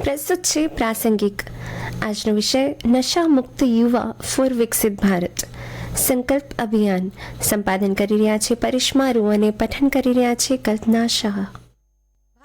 પ્રસ્તુત છે પ્રાસંગિક. આજનો વિષય નશા મુક્ત યુવા ફોર વિકસિત ભારત સંકલ્પ અભિયાન. સંપાદન કરી રહ્યા છે પરેશ મારુ અને પઠન કરી રહ્યા છે કલ્પના શાહ.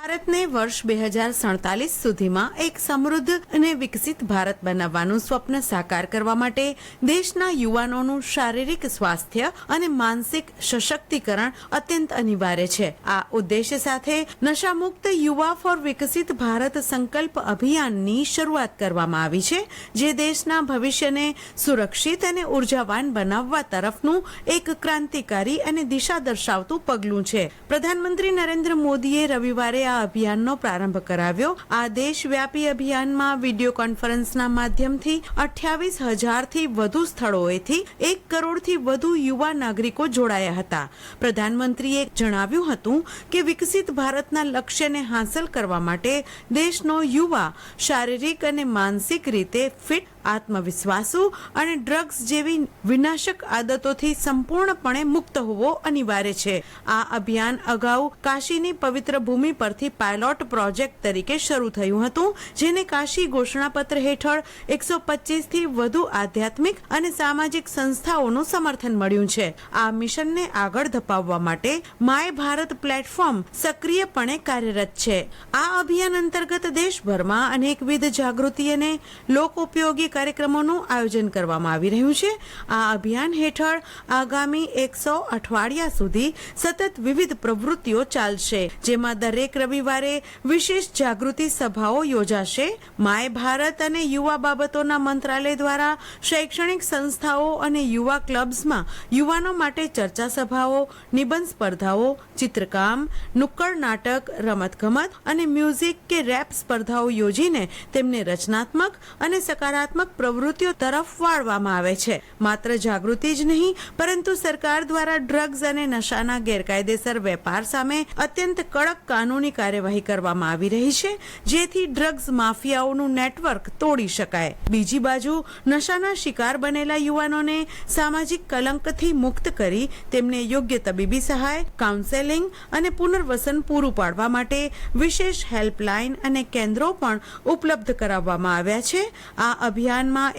ભારતને વર્ષ 2047 સુધીમાં એક સમૃદ્ધ અને વિકસિત ભારત બનાવવાનું સ્વપ્ન સાકાર કરવા માટે દેશના યુવાનોનું શારીરિક સ્વાસ્થ્ય અને માનસિક સશક્તિકરણ અત્યંત અનિવાર્ય છે. આ ઉદ્દેશ્ય સાથે નશામુક્ત યુવા ફોર વિકસિત ભારત સંકલ્પ અભિયાનની શરૂઆત કરવામાં આવી છે, જે દેશના ભવિષ્યને સુરક્ષિત અને ઉર્જાવાન બનાવવા તરફનું એક ક્રાંતિકારી અને દિશા દર્શાવતું પગલું છે. પ્રધાનમંત્રી નરેન્દ્ર મોદીએ રવિવારે આ અભિયાનનો પ્રારંભ કરાવ્યો. આ દેશવ્યાપી અભિયાનમાં વિડીયો કોન્ફરન્સના માધ્યમથી 28,000થી વધુ સ્થળોએથી 1 કરોડથી વધુ યુવા નાગરિકો જોડાયા હતા. પ્રધાનમંત્રીએ જણાવ્યું હતું કે વિકસિત ભારતના લક્ષ્યને હાંસલ કરવા માટે દેશનો યુવા શારીરિક અને માનસિક રીતે ફિટ, આત્મવિશ્વાસુ અને ડ્રગ્સ જેવી વિનાશક આદતોથી સંપૂર્ણપણે મુક્ત હોવો અનિવાર્ય છે. આ અભિયાન અગાઉ કાશીની પવિત્ર ભૂમિ પરથી પાયલોટ પ્રોજેક્ટ તરીકે શરૂ થયું હતું, જેને કાશી ઘોષણાપત્ર હેઠળ 125થી વધુ આધ્યાત્મિક અને સામાજિક સંસ્થાઓનું સમર્થન મળ્યું છે. આ મિશનને આગળ ધપાવવા માટે માય ભારત પ્લેટફોર્મ સક્રિયપણે કાર્યરત છે. આ અભિયાન અંતર્ગત દેશભરમાં અનેકવિધ જાગૃતિ અને લોકોપયોગી કાર્યક્રમોનું આયોજન કરવામાં આવી રહ્યું છે. આ અભિયાન હેઠળ આગામી 100 અઠવાડિયા સુધી સતત વિવિધ પ્રવૃત્તિઓ ચાલશે, જેમાં દરેક રવિવારે વિશેષ જાગૃતિ સભાઓ યોજાશે. માય ભારત અને યુવા બાબતોના મંત્રાલય દ્વારા શૈક્ષણિક સંસ્થાઓ અને યુવા ક્લબ્સમાં યુવાનો માટે ચર્ચા સભાઓ, નિબંધ સ્પર્ધાઓ, ચિત્રકામ, નુક્કડ નાટક, રમતગમત અને મ્યુઝિક કે રેપ સ્પર્ધાઓ યોજીને તેમને રચનાત્મક અને સકારાત્મક પ્રવૃત્તિઓ તરફ વાળવામાં આવે છે. માત્ર જાગૃતિ જ નહીં, પરંતુ સરકાર દ્વારા ડ્રગ્સ અને નશાના ગેરકાયદેસર વેપાર સામે અત્યંત કડક કાનૂની કાર્યવાહી કરવામાં આવી રહી છે, જેથી ડ્રગ્સ માફિયાઓનું નેટવર્ક તોડી શકાય. બીજી બાજુ નશાના શિકાર બનેલા યુવાનોને સામાજિક કલંકથી મુક્ત કરી તેમને યોગ્ય તબીબી સહાય, કાઉન્સેલિંગ અને પુનર્વસન પૂરું પાડવા માટે વિશેષ હેલ્પલાઇન અને કેન્દ્રો પણ ઉપલબ્ધ કરાવવામાં આવ્યા છે. આ અભિયાનમાં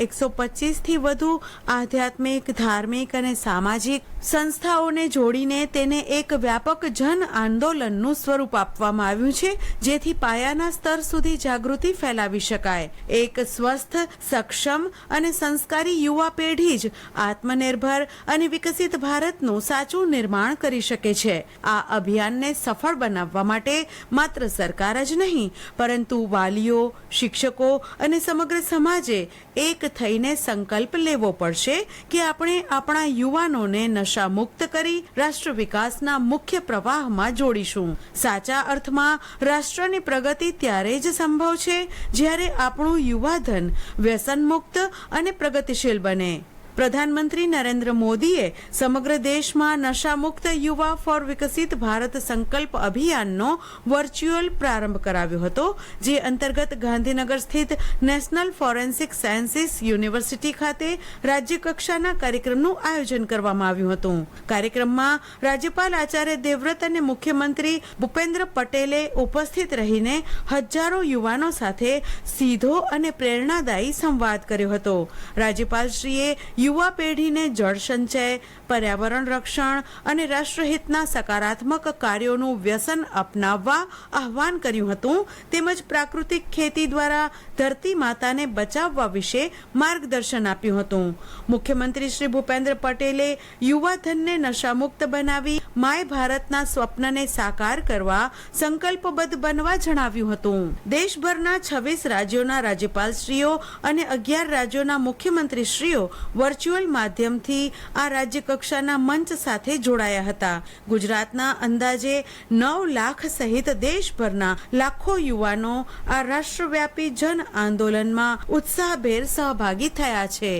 125થી વધુ આધ્યાત્મિક, ધાર્મિક અને સામાજિક સંસ્થાઓને જોડીને તેને એક વ્યાપક જન આંદોલનનું સ્વરૂપ આપવામાં આવ્યું છે, જેથી પાયાના સ્તર સુધી જાગૃતિ ફેલાવી શકાય. એક સ્વસ્થ, સક્ષમ અને સંસ્કારી યુવા પેઢી જ આત્મનિર્ભર અને વિકસિત ભારતનું સાચું નિર્માણ કરી શકે છે. આ અભિયાનને સફળ બનાવવા માટે માત્ર સરકાર જ નહીં, પરંતુ વાલીઓ, શિક્ષકો અને સમગ્ર સમાજે એક થઈને સંકલ્પ લેવો પડશે કે આપણે આપણા યુવાનોને નશા મુક્ત કરી રાષ્ટ્ર વિકાસના મુખ્ય પ્રવાહમાં જોડીશું. સાચા અર્થમાં રાષ્ટ્રની પ્રગતિ ત્યારે જ સંભવ છે જ્યારે આપણું યુવાધન વ્યસન મુક્ત અને પ્રગતિશીલ બને. પ્રધાનમંત્રી નરેન્દ્ર મોદીએ સમગ્ર દેશમાં નશામુક્ત યુવા ફોર વિકસિત ભારત સંકલ્પ અભિયાનનો વર્ચ્યુઅલ પ્રારંભ કરાવ્યો હતો, જે અંતર્ગત ગાંધીનગર સ્થિત નેશનલ ફોરેન્સિક સાયન્સીસ યુનિવર્સિટી ખાતે રાજ્ય કક્ષાના કાર્યક્રમનું આયોજન કરવામાં આવ્યું હતું. કાર્યક્રમમાં રાજ્યપાલ આચાર્ય દેવવ્રત અને મુખ્યમંત્રી ભૂપેન્દ્ર પટેલે ઉપસ્થિત રહીને હજારો યુવાનો સાથે સીધો અને પ્રેરણાદાયી સંવાદ કર્યો હતો. રાજ્યપાલશ્રીએ યુવા પેઢીને જળ સંચય, પર્યાવરણ રક્ષણ અને રાષ્ટ્રહિતના સકારાત્મક કાર્યોનું વ્યસન અપનાવવા આહ્વાન કર્યું હતું, તેમજ પ્રાકૃતિક ખેતી દ્વારા ધરતી માતાને બચાવવા વિશે માર્ગદર્શન આપ્યું હતું. મુખ્યમંત્રી શ્રી ભૂપેન્દ્ર પટેલે યુવાધનને નશામુક્ત બનાવી માય ભારતના સ્વપ્નને સાકાર કરવા સંકલ્પબદ્ધ બનવા જણાવ્યું હતું. દેશભરના 26 રાજ્યોના રાજ્યપાલશ્રીઓ અને 11 રાજ્યોના મુખ્યમંત્રીશ્રીઓ વર્ચ્યુઅલ માધ્યમથી આ રાજ્ય કક્ષાના મંચ સાથે જોડાયા હતા. ગુજરાતના અંદાજે 9 લાખ સહિત દેશભરના લાખો યુવાનો આ રાષ્ટ્રવ્યાપી જન આંદોલનમાં ઉત્સાહભેર સહભાગી થયા છે.